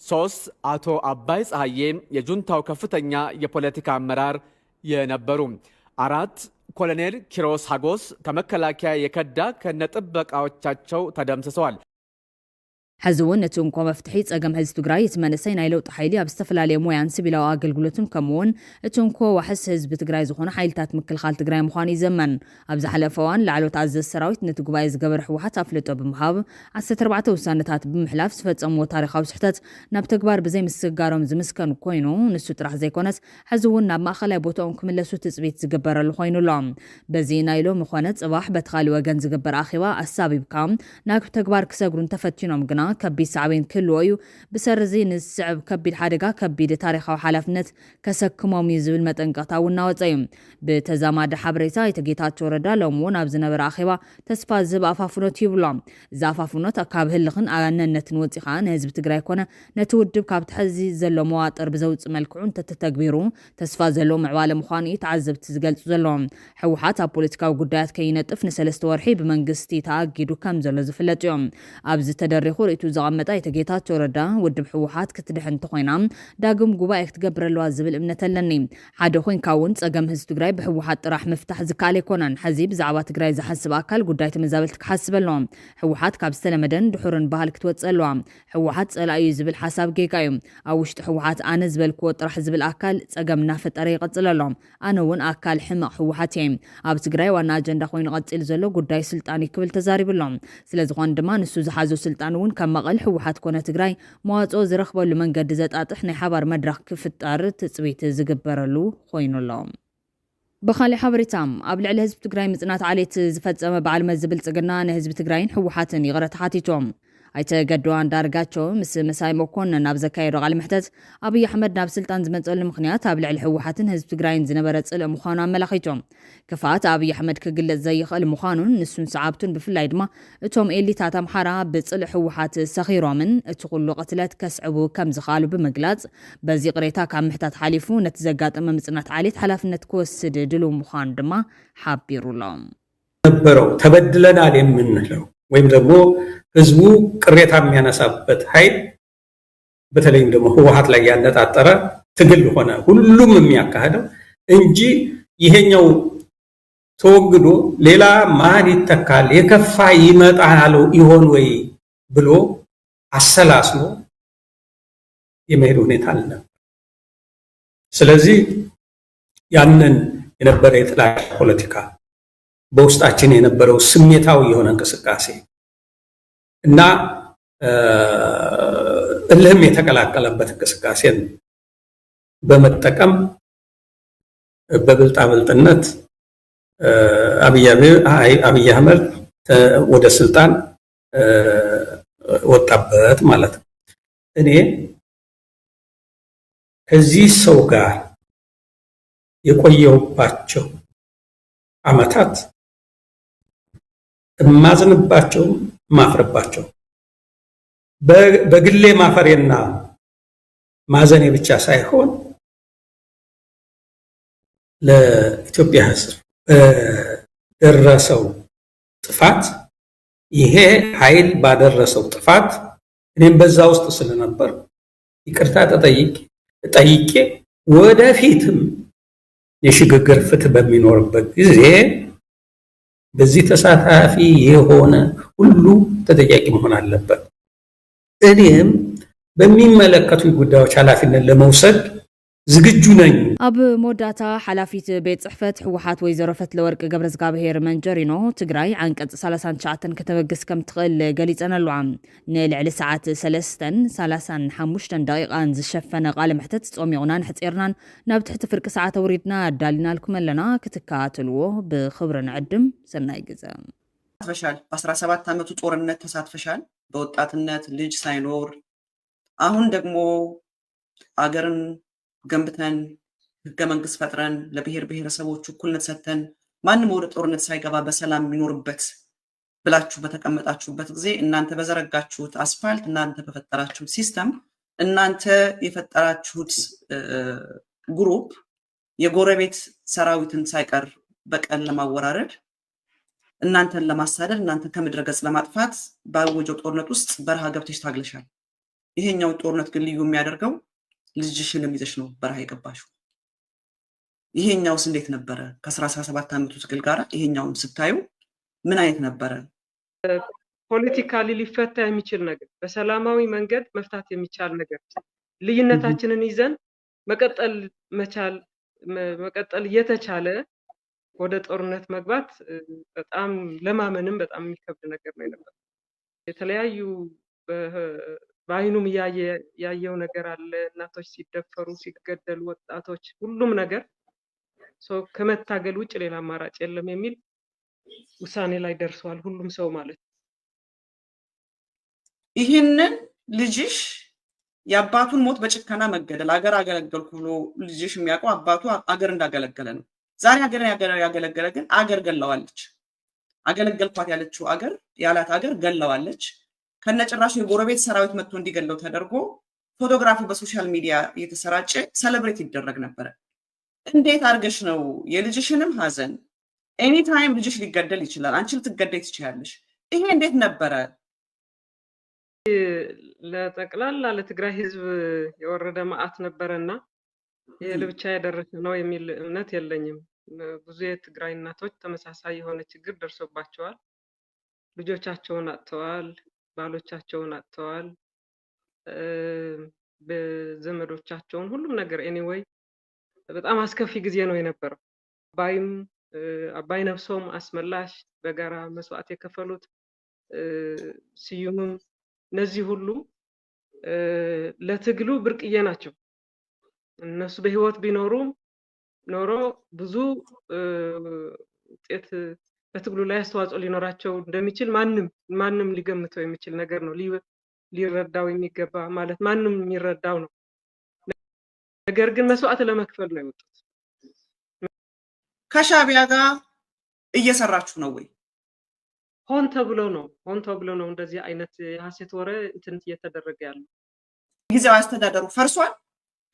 ሶስት አቶ አባይ ፀሐዬ የጁንታው ከፍተኛ የፖለቲካ አመራር የነበሩ አራት ኮሎኔል ኪሮስ ሀጎስ ከመከላከያ የከዳ ከነጥበቃዎቻቸው ተደምስሰዋል حزون نتون مفتحي ጸገም ህዝቢ ትግራይ እቲ መንእሰይ ናይ ለውጢ ሓይሊ ኣብ ዝተፈላለየ ሞያን ሲቪላዊ ኣገልግሎትን ከምኡውን እቱንኮ ዋሕስ ህዝቢ ትግራይ ዝኾነ ሓይልታት ምክልኻል ትግራይ ምዃኑ ይዘመን ኣብ ዝሓለፈ እዋን ላዕሎት ኣዘዝ ሰራዊት ነቲ ጉባኤ ዝገበረ ሕወሓት ኣፍልጦ ብምሃብ 14 ውሳነታት ብምሕላፍ ዝፈጸምዎ ታሪኻዊ ስሕተት ናብ ተግባር ብዘይ ምስጋሮም ዝምስከኑ ኮይኑ ንሱ ጥራሕ ዘይኮነስ ሕዚ እውን ናብ ማእኸላይ ቦታኦም ክምለሱ ትፅቢት ዝግበረሉ ኮይኑሎም በዚ ናይ ሎሚ ኮነ ጽባሕ በትኻሊ ወገን ዝግበር ኣኺባ ኣሳቢብካ ናብ ተግባር ክሰግሩን ተፈቲኖም ግና ከቢድ ሳዕቤን ክልወዩ ብሰርዚ ንስዕብ ከቢድ ሓደጋ ከቢድ ታሪኻዊ ሓላፍነት ከሰክሞም ዝብል መጠንቀቕታ ውናወፀ እዩ ብተዛማዲ ሓበሬታ የተጌታቸው ረዳ ሎሚ እውን ኣብ ዝነበረ ኣኺባ ተስፋ ዝህብ ኣፋፍኖት ይብሎም እዚ ኣፋፍኖት ካብ ህልኽን ኣነነትን ወፂኻ ንህዝቢ ትግራይ ኮነ ነቲ ውድብ ካብቲ ሕዚ ዘሎ መዋጥር ብዘውፅእ መልክዑ እንተተተግቢሩ ተስፋ ዘሎ ምዕባለ ምዃኑ እዩ ተዓዘብቲ ዝገልጹ ዘለዎም ሕወሓት ኣብ ፖለቲካዊ ጉዳያት ከይነጥፍ ንሰለስተ ወርሒ ብመንግስቲ ተኣጊዱ ከም ዘሎ ዝፍለጥ እዮም ኣብዚ ተደሪኹ ርእቱ ዘቐመጠ የተጌታቸው ረዳ ውድብ ሕወሓት ክትድሕን ተኾይና ዳግም ጉባኤ ክትገብረለዋ ዝብል እምነት ኣለኒ ሓደ ኮይንካ እውን ጸገም ህዝቢ ትግራይ ብሕወሓት ጥራሕ ምፍታሕ ዝከኣል ኣይኮነን ሕዚ ብዛዕባ ትግራይ ዝሓስብ ኣካል ጉዳይ ተመዛበልቲ ክሓስብ ኣለዎ ሕወሓት ካብ ዝተለመደን ድሑርን ባህል ክትወፅእ ኣለዋ ሕወሓት ጸላኢ እዩ ዝብል ሓሳብ ጌጋ እዩ ኣብ ውሽጢ ሕወሓት ኣነ ዝበልክዎ ጥራሕ ዝብል ኣካል ጸገም እናፈጠረ ይቐጽል ኣሎ ኣነ እውን ኣካል ሕማቕ ሕወሓት እየ ኣብ ትግራይ ዋና ኣጀንዳ ኮይኑ ቀፂል ዘሎ ጉዳይ ስልጣን ክብል ተዛሪብሎም ስለዝኾነ ድማ ንሱ ዝሓዞ ስልጣን እውን ከም መቐል ሕወሓት ኮነ ትግራይ መዋጽኦ ዝረኽበሉ መንገዲ ዘጣጥሕ ናይ ሓባር መድረኽ ክፍጠር ትፅቢት ዝግበረሉ ኮይኑሎም ብኻሊእ ሓበሬታ ኣብ ልዕሊ ህዝቢ ትግራይ ምጽናት ዓሌት ዝፈጸመ በዓል መዚ ብልጽግና ንህዝቢ ትግራይን ሕወሓትን ይቕረ ተሓቲቶም ኣይተገድዋ እንዳርጋቸው ምስ መሳይ መኮንን ናብ ዘካየዶ ቃለ መሕተት አብይ አሕመድ ናብ ስልጣን ዝመጸሉ ምክንያት ኣብ ልዕሊ ሕወሓትን ህዝቢ ትግራይን ዝነበረ ጽልእ ምዃኑ ኣመላኺቶም ክፋት አብይ አሕመድ ክግለጽ ዘይኽእል ምዃኑን ንሱን ሰዓብቱን ብፍላይ ድማ እቶም ኤሊታት ኣምሓራ ብጽልእ ሕወሓት ሰኺሮምን እቲ ኩሉ ቅትለት ከስዕቡ ከም ዝኽኣሉ ብምግላጽ በዚ ቅሬታ ካብ ምሕታት ሓሊፉ ነቲ ዘጋጠመ ምጽናት ዓሌት ሓላፍነት ክወስድ ድሉው ምዃኑ ድማ ሓቢሩሎም ነበረው ተበድለናል የምንለው ወይም ደግሞ ህዝቡ ቅሬታ የሚያነሳበት ኃይል በተለይም ደግሞ ህወሓት ላይ ያነጣጠረ ትግል ሆነ ሁሉም የሚያካሄደው እንጂ ይሄኛው ተወግዶ ሌላ ማን ይተካል የከፋ ይመጣል ይሆን ወይ ብሎ አሰላስሎ የመሄድ ሁኔታ አለ። ስለዚህ ያንን የነበረ የጥላቻ ፖለቲካ በውስጣችን የነበረው ስሜታዊ የሆነ እንቅስቃሴ እና እልህም የተቀላቀለበት እንቅስቃሴን በመጠቀም በብልጣብልጥነት አብይ አህመድ ወደ ስልጣን ወጣበት ማለት ነው። እኔ ከዚህ ሰው ጋር የቆየሁባቸው ዓመታት እማዝንባቸው ማፍረባቸው በግሌ ማፈሬና ማዘኔ ብቻ ሳይሆን ለኢትዮጵያ ሕዝብ ደረሰው ጥፋት ይሄ ኃይል ባደረሰው ጥፋት እኔም በዛ ውስጥ ስለነበር ይቅርታ ጠይቄ ወደፊትም የሽግግር ፍትህ በሚኖርበት ጊዜ በዚህ ተሳታፊ የሆነ ሁሉ ተጠያቂ መሆን አለበት። እኔም በሚመለከቱ ጉዳዮች ኃላፊነት ለመውሰድ ዝግጁ ነኝ። ኣብ ሞዳታ ሓላፊት ቤት ጽሕፈት ሕወሓት ወይዘሮ ፈትለወርቅ ገብረዝጋብሔር መንጀሪኖ ትግራይ ዓንቀጽ 39 ከተበግስ ከም ትኽእል ገሊፀን ኣለዋ። ንልዕሊ ሰዓት 3:35 ደቂቓን ዝሸፈነ ቃለ መሕተት ጾሚቑናን ሕፂርናን ናብ ትሕቲ ፍርቂ ሰዓት ኣውሪድና ኣዳሊናልኩም ኣለና። ክትከታተልዎ ብክብሪ ንዕድም። ሰናይ ግዜ። ተሳትፈሻል። በ17 ዓመቱ ጦርነት ተሳትፈሻል። በወጣትነት ልጅ ሳይኖር አሁን ደግሞ አገርን ገንብተን ህገ መንግስት ፈጥረን ለብሔር ብሔረሰቦች እኩልነት ሰጥተን ማንም ወደ ጦርነት ሳይገባ በሰላም የሚኖርበት ብላችሁ በተቀመጣችሁበት ጊዜ እናንተ በዘረጋችሁት አስፋልት፣ እናንተ በፈጠራችሁት ሲስተም፣ እናንተ የፈጠራችሁት ግሩፕ የጎረቤት ሰራዊትን ሳይቀር በቀን ለማወራረድ እናንተን ለማሳደድ እናንተ ከምድረ ገጽ ለማጥፋት ባወጀው ጦርነት ውስጥ በረሃ ገብተሽ ታግለሻል። ይሄኛው ጦርነት ግን ልዩ የሚያደርገው ልጅሽንም ይዘሽ ነው በረሃ የገባሽው። ይሄኛውስ እንዴት ነበረ? ከ17 ዓመቱ ትግል ጋር ይሄኛውን ስታዩ ምን አይነት ነበረ? ፖለቲካሊ ሊፈታ የሚችል ነገር፣ በሰላማዊ መንገድ መፍታት የሚቻል ነገር፣ ልዩነታችንን ይዘን መቀጠል እየተቻለ ወደ ጦርነት መግባት በጣም ለማመንም በጣም የሚከብድ ነገር ነው የነበረው። የተለያዩ በአይኑም ያየው ነገር አለ። እናቶች ሲደፈሩ፣ ሲገደሉ፣ ወጣቶች፣ ሁሉም ነገር ከመታገል ውጭ ሌላ አማራጭ የለም የሚል ውሳኔ ላይ ደርሷል ሁሉም ሰው ማለት ነው። ይህንን ልጅሽ የአባቱን ሞት በጭከና መገደል አገር አገለገልኩ ብሎ ልጅሽ የሚያውቀው አባቱ አገር እንዳገለገለ ነው። ዛሬ አገር ያገለገለ ግን አገር ገለዋለች። አገለገልኳት ያለችው አገር ያላት አገር ገለዋለች። ከነጭራሹ የጎረቤት ሰራዊት መጥቶ እንዲገለው ተደርጎ ፎቶግራፉ በሶሻል ሚዲያ እየተሰራጨ ሰለብሬት ይደረግ ነበረ። እንዴት አድርገሽ ነው የልጅሽንም ሀዘን ኤኒ ታይም ልጅሽ ሊገደል ይችላል፣ አንቺ ልትገደይ ትችያለሽ። ይሄ እንዴት ነበረ? ለጠቅላላ ለትግራይ ህዝብ የወረደ መዓት ነበረና ይሄ ለብቻ ያደረሰ ነው የሚል እምነት የለኝም። ብዙ የትግራይ እናቶች ተመሳሳይ የሆነ ችግር ደርሶባቸዋል። ልጆቻቸውን አጥተዋል፣ ባሎቻቸውን አጥተዋል፣ በዘመዶቻቸውን ሁሉም ነገር ኤኒዌይ በጣም አስከፊ ጊዜ ነው የነበረው። አባይ ነፍሶም አስመላሽ በጋራ መስዋዕት የከፈሉት ስዩምም እነዚህ ሁሉ ለትግሉ ብርቅዬ ናቸው። እነሱ በህይወት ቢኖሩ ኖሮ ብዙ ውጤት በትግሉ ላይ አስተዋጽኦ ሊኖራቸው እንደሚችል ማንም ሊገምተው የሚችል ነገር ነው። ሊረዳው የሚገባ ማለት ማንም የሚረዳው ነው። ነገር ግን መስዋዕት ለመክፈል ነው የወጡት። ከሻዕቢያ ጋር እየሰራችሁ ነው ወይ? ሆን ተብሎ ነው እንደዚህ አይነት የሐሰት ወሬ እንትን እየተደረገ ያለው። ጊዜያዊ አስተዳደሩ ፈርሷል።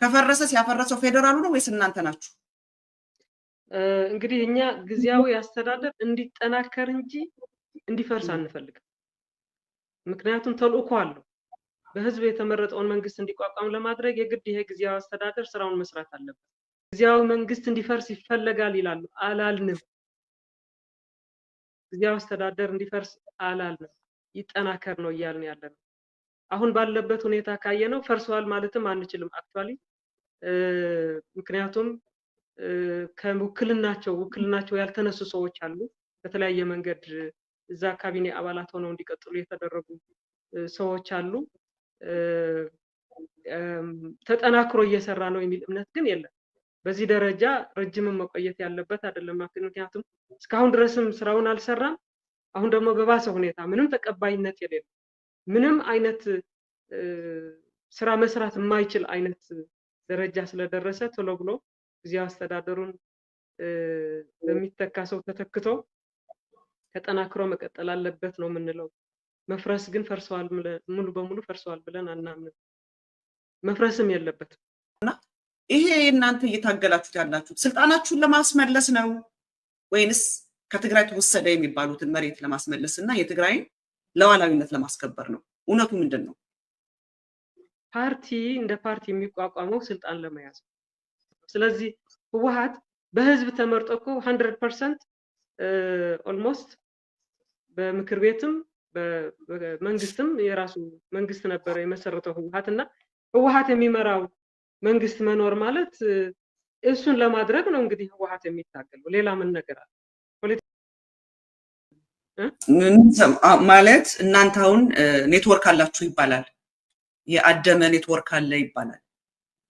ከፈረሰ ሲያፈረሰው ፌደራሉ ነው ወይስ እናንተ ናችሁ? እንግዲህ እኛ ጊዜያዊ አስተዳደር እንዲጠናከር እንጂ እንዲፈርስ አንፈልግም። ምክንያቱም ተልእኮ አለው። በህዝብ የተመረጠውን መንግስት እንዲቋቋም ለማድረግ የግድ ይሄ ጊዜያዊ አስተዳደር ስራውን መስራት አለበት። ጊዜያዊ መንግስት እንዲፈርስ ይፈለጋል ይላሉ፣ አላልንም። ጊዜያዊ አስተዳደር እንዲፈርስ አላልንም፣ ይጠናከር ነው እያልን ያለነው። አሁን ባለበት ሁኔታ ካየነው ፈርሷል ማለትም አንችልም አክቹአሊ። ምክንያቱም ውክልናቸው ያልተነሱ ሰዎች አሉ። በተለያየ መንገድ እዛ ካቢኔ አባላት ሆነው እንዲቀጥሉ የተደረጉ ሰዎች አሉ። ተጠናክሮ እየሰራ ነው የሚል እምነት ግን የለም። በዚህ ደረጃ ረጅምም መቆየት ያለበት አይደለም። ምክንያቱም እስካሁን ድረስም ስራውን አልሰራም። አሁን ደግሞ በባሰ ሁኔታ ምንም ተቀባይነት የሌለው ምንም አይነት ስራ መስራት የማይችል አይነት ደረጃ ስለደረሰ ቶሎ ብሎ ጊዜያዊ አስተዳደሩን በሚተካ ሰው ተተክቶ ተጠናክሮ መቀጠል አለበት ነው የምንለው። መፍረስ ግን ፈርሰዋል፣ ሙሉ በሙሉ ፈርሰዋል ብለን አናምንም። መፍረስም የለበትም። ይሄ እናንተ እየታገላችሁት ያላችሁት ስልጣናችሁን ለማስመለስ ነው ወይንስ ከትግራይ ተወሰደ የሚባሉትን መሬት ለማስመለስና የትግራይን ሉዓላዊነት ለማስከበር ነው። እውነቱ ምንድነው? ፓርቲ እንደ ፓርቲ የሚቋቋመው ስልጣን ለመያዝ ነው። ስለዚህ ህወሓት በህዝብ ተመርጦ እኮ 100% ኦልሞስት በምክር ቤትም በመንግስትም የራሱ መንግስት ነበር የመሰረተው ህወሓት እና ህወሓት የሚመራው መንግስት መኖር ማለት እሱን ለማድረግ ነው እንግዲህ ህወሓት የሚታገለው። ሌላ ምን ነገር አለ? ማለት እናንተ አሁን ኔትወርክ አላችሁ ይባላል። የአደመ ኔትወርክ አለ ይባላል።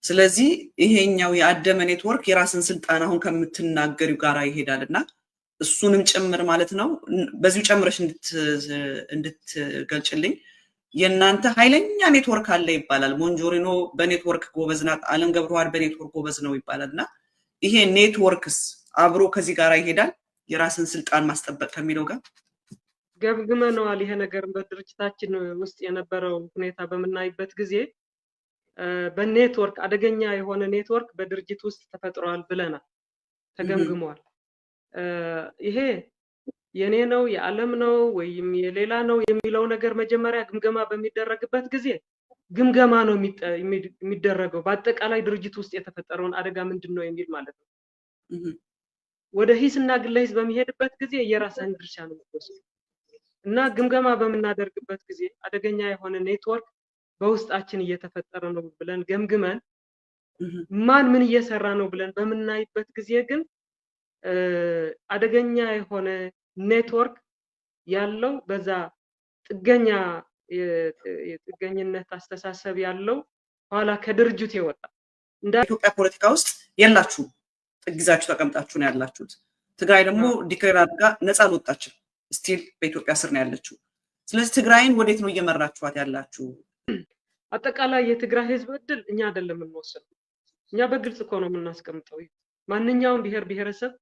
ስለዚህ ይሄኛው የአደመ ኔትወርክ የራስን ስልጣን አሁን ከምትናገሪው ጋር ይሄዳልና እሱንም ጭምር ማለት ነው። በዚሁ ጨምረሽ እንድትገልጭልኝ የእናንተ ኃይለኛ ኔትወርክ አለ ይባላል። ሞንጆሪኖ በኔትወርክ ጎበዝ ናት፣ አለም ገብረዋል በኔትወርክ ጎበዝ ነው ይባላልና ይሄ ኔትወርክስ አብሮ ከዚህ ጋር ይሄዳል? የራስን ስልጣን ማስጠበቅ ከሚለው ጋር ገምግመነዋል። ይሄ ነገር በድርጅታችን ውስጥ የነበረው ሁኔታ በምናይበት ጊዜ በኔትወርክ አደገኛ የሆነ ኔትወርክ በድርጅት ውስጥ ተፈጥሯል ብለናል፣ ተገምግመዋል። ይሄ የኔ ነው የዓለም ነው ወይም የሌላ ነው የሚለው ነገር መጀመሪያ ግምገማ በሚደረግበት ጊዜ ግምገማ ነው የሚደረገው በአጠቃላይ ድርጅት ውስጥ የተፈጠረውን አደጋ ምንድነው የሚል ማለት ነው። ወደ ሂስና ግለ ሂስ በሚሄድበት ጊዜ የራስን ድርሻ ነው የሚወስደው እና ግምገማ በመናደርግበት ጊዜ አደገኛ የሆነ ኔትወርክ በውስጣችን እየተፈጠረ ነው ብለን ገምግመን ማን ምን እየሰራ ነው ብለን በመናይበት ጊዜ ግን አደገኛ የሆነ ኔትወርክ ያለው በዛ ጥገኛ የጥገኝነት አስተሳሰብ ያለው ኋላ ከድርጅት የወጣ እንደ ኢትዮጵያ ፖለቲካ ውስጥ የላችሁም፣ ጥግዛችሁ ተቀምጣችሁ ነው ያላችሁት። ትግራይ ደግሞ ዲክሌር አድርጋ ነፃ አልወጣችም፣ ስቲል በኢትዮጵያ ስር ነው ያለችው። ስለዚህ ትግራይን ወዴት ነው እየመራችኋት ያላችሁ? አጠቃላይ የትግራይ ህዝብ እድል እኛ አይደለም የምንወስነው። እኛ በግልጽ እኮ ነው የምናስቀምጠው። ማንኛውም ብሔር ብሔረሰብ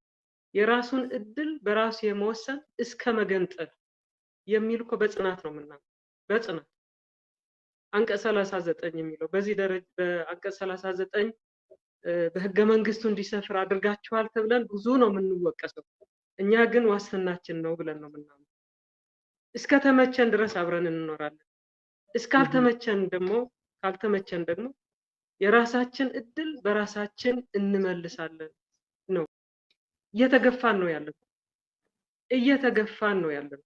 የራሱን እድል በራሱ የመወሰን እስከ መገንጠል የሚል እኮ በጽናት ነው የምናምነው። በጽናት አንቀጽ 39 የሚለው በዚህ ደረጃ በአንቀጽ 39 በህገ መንግስቱ እንዲሰፍር አድርጋችኋል ተብለን ብዙ ነው የምንወቀሰው። እኛ ግን ዋስትናችን ነው ብለን ነው የምናምነው። እስከ ተመቸን ድረስ አብረን እንኖራለን። ካልተመቸን ደግሞ የራሳችን እድል በራሳችን እንመልሳለን ነው። እየተገፋን ነው ያለው።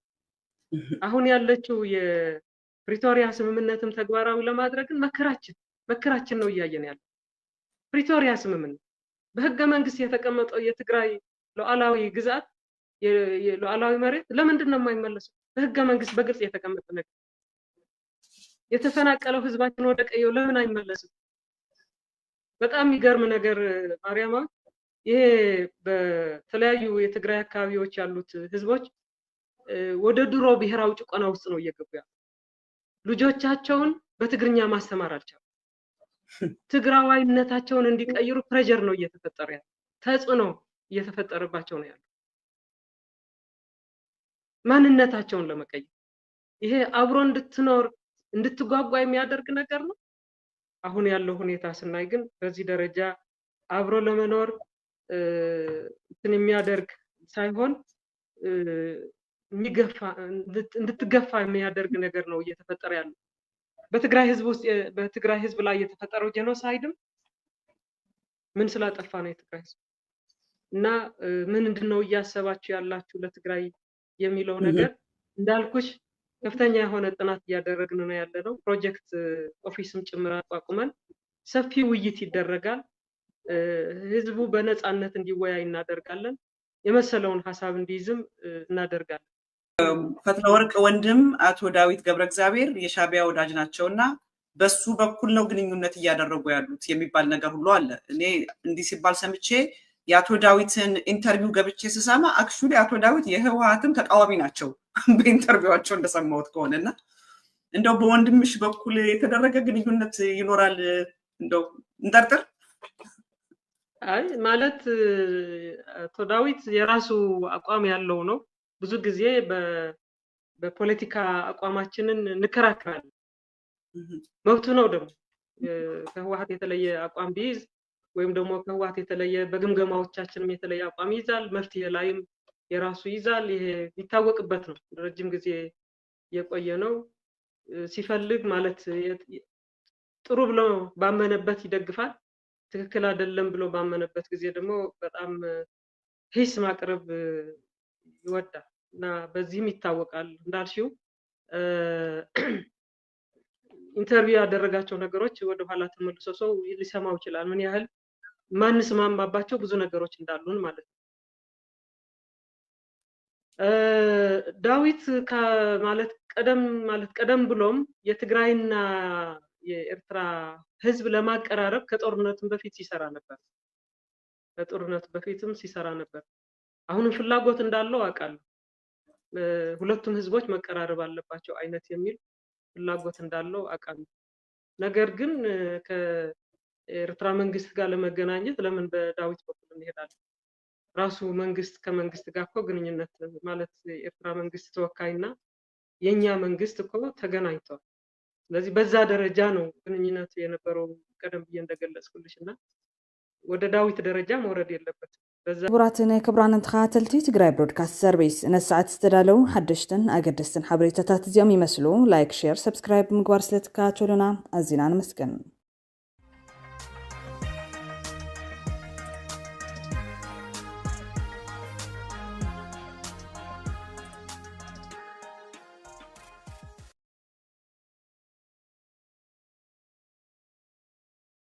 አሁን ያለችው የፕሪቶሪያ ስምምነትም ተግባራዊ ለማድረግ መከራችን ነው እያየን ያለው። ፕሪቶሪያ ስምምነት በህገ መንግስት የተቀመጠው የትግራይ ሉዓላዊ ግዛት የሉዓላዊ መሬት ለምንድን ነው የማይመለሰው? በህገ መንግስት በግልጽ የተቀመጠ ነገር። የተፈናቀለው ህዝባችን ወደ ቀየው ለምን አይመለስም? በጣም የሚገርም ነገር ማርያም፣ ይሄ በተለያዩ የትግራይ አካባቢዎች ያሉት ህዝቦች ወደ ድሮ ብሔራዊ ጭቆና ውስጥ ነው እየገቡ ያሉት። ልጆቻቸውን በትግርኛ ማስተማር አልቻሉም። ትግራዋይነታቸውን እንዲቀይሩ ፕሬዠር ነው እየተፈጠረ ያለው፣ ተጽዕኖ እየተፈጠረባቸው ነው ያለው ማንነታቸውን ለመቀየር። ይሄ አብሮ እንድትጓጓ የሚያደርግ ነገር ነው። አሁን ያለው ሁኔታ ስናይ ግን በዚህ ደረጃ አብሮ ለመኖር የሚያደርግ ሳይሆን እንድትገፋ የሚያደርግ ነገር ነው እየተፈጠረ ያለው። በትግራይ ህዝብ ላይ የተፈጠረው ጄኖሳይድም ምን ስላጠፋ ነው የትግራይ ህዝብ እና ምንድነው እያሰባችሁ ያላችሁ ለትግራይ የሚለው ነገር እንዳልኩሽ ከፍተኛ የሆነ ጥናት እያደረግን ነው ያለነው። ፕሮጀክት ኦፊስም ጭምር አቋቁመን ሰፊ ውይይት ይደረጋል። ህዝቡ በነፃነት እንዲወያይ እናደርጋለን። የመሰለውን ሐሳብ እንዲይዝም እናደርጋለን። ፈትለወርቅ ወንድም አቶ ዳዊት ገብረ እግዚአብሔር የሻዕቢያ ወዳጅ ናቸውና በሱ በኩል ነው ግንኙነት እያደረጉ ያሉት የሚባል ነገር ሁሉ አለ። እኔ እንዲህ ሲባል ሰምቼ የአቶ ዳዊትን ኢንተርቪው ገብቼ ስሰማ አክቹሊ አቶ ዳዊት የህወሓትም ተቃዋሚ ናቸው በኢንተርቪዋቸው እንደሰማሁት ከሆነና እንደው በወንድምሽ በኩል የተደረገ ግንኙነት ይኖራል እንደው እንጠርጥር? አይ ማለት አቶ ዳዊት የራሱ አቋም ያለው ነው። ብዙ ጊዜ በፖለቲካ አቋማችንን እንከራከራለን። መብቱ ነው ደግሞ ከህወሓት የተለየ አቋም ቢይዝ ወይም ደግሞ ከህወሓት የተለየ በግምገማዎቻችንም የተለየ አቋም ይዛል። መፍትሄ ላይም የራሱ ይዛል። ይሄ የሚታወቅበት ነው። ረጅም ጊዜ የቆየ ነው። ሲፈልግ ማለት ጥሩ ብሎ ባመነበት ይደግፋል። ትክክል አይደለም ብሎ ባመነበት ጊዜ ደግሞ በጣም ሂስ ማቅረብ ይወዳል እና በዚህም ይታወቃል። እንዳልሽው ኢንተርቪው ያደረጋቸው ነገሮች ወደ ኋላ ተመልሶ ሰው ሊሰማው ይችላል። ምን ያህል ማንስማማባቸው ብዙ ነገሮች እንዳሉን ማለት ነው። ዳዊት ቀደም ብሎም የትግራይና የኤርትራ ህዝብ ለማቀራረብ ከጦርነቱ በፊት ሲሰራ ነበር። ከጦርነቱ በፊትም ሲሰራ ነበር። አሁንም ፍላጎት እንዳለው አውቃለሁ። ሁለቱም ህዝቦች መቀራረብ አለባቸው አይነት የሚል ፍላጎት እንዳለው አውቃለሁ። ነገር ግን ከኤርትራ መንግስት ጋር ለመገናኘት ለምን በዳዊት በኩል እንሄዳለን? ራሱ መንግስት ከመንግስት ጋር እኮ ግንኙነት ማለት የኤርትራ መንግስት ተወካይና የኛ መንግስት እኮ ተገናኝተዋል። ስለዚህ በዛ ደረጃ ነው ግንኙነት የነበረው ቀደም ብዬ እንደገለጽኩልሽና ወደ ዳዊት ደረጃ መውረድ የለበትም። ክቡራትን ክቡራንን ተኸታተልቲ ትግራይ ብሮድካስት ሰርቪስ ነሰዓት ዝተዳለው ሓደሽትን ኣገደስትን ሓበሬታታት እዚኦም ይመስሉ። ላይክ፣ ሼር፣ ሰብስክራይብ ምግባር ስለትከታተሉና ኣዝና ንመስገን።